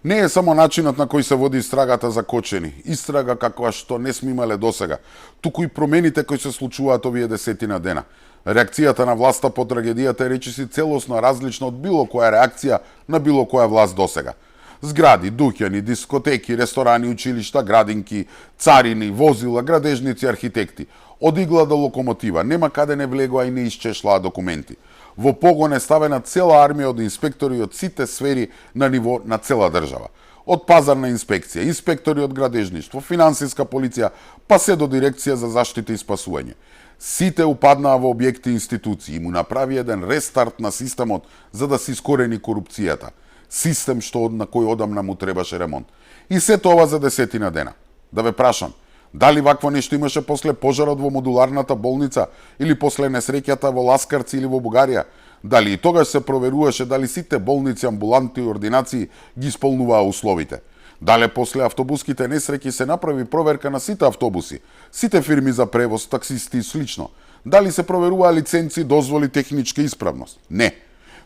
Не е само начинот на кој се води истрагата за Кочени, истрага каква што не сме имале досега, туку и промените кои се случуваат овие десетина дена. Реакцијата на власта по трагедијата е речиси целосно различна од било која реакција на било која власт досега. Згради, дуќани, дискотеки, ресторани, училишта, градинки, царини, возила, градежници, архитекти. Од игла до локомотива, нема каде не влегоа и не исчешлаа документи. Во погон е ставена цела армија од инспектори од сите сфери на ниво на цела држава. Од пазарна инспекција, инспектори од градежништво, финансиска полиција, па се до дирекција за заштита и спасување. Сите упаднаа во објекти и институции и му направи еден рестарт на системот за да се искорени корупцијата. Систем што на кој одамна му требаше ремонт. И се тоа за десетина дена. Да ве прашам, дали вакво нешто имаше после пожарот во модуларната болница или после несреќата во Ласкарци или во Бугарија? Дали и тогаш се проверуваше дали сите болници, амбуланти и ординации ги исполнуваа условите? Дали после автобуските несреќи се направи проверка на сите автобуси, сите фирми за превоз, таксисти и слично? Дали се проверуваа лиценци, дозволи, техничка исправност? Не.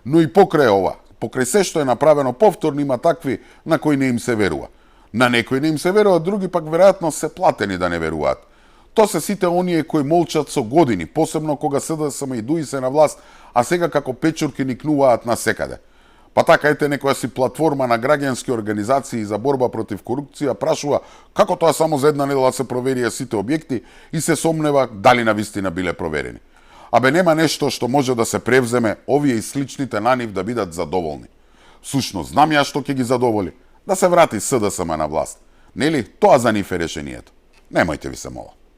Но и покрај ова, покрај се што е направено повторно, има такви на кои не им се верува. На некои не им се верува, други пак веројатно се платени да не веруваат. Тоа се сите оние кои молчат со години, посебно кога СДСМ и ДУИ се на власт, а сега како печурки никнуваат на секаде. Па така ете некоја си платформа на граѓански организации за борба против корупција прашува како тоа само за една недела се проверија сите објекти и се сомнева дали навистина биле проверени. Абе нема нешто што може да се превземе овие и сличните на нив да бидат задоволни. Сушност, знам ја што ќе ги задоволи. Да се врати СДСМ на власт. Нели, тоа за нив е решението. Немојте ви се мола.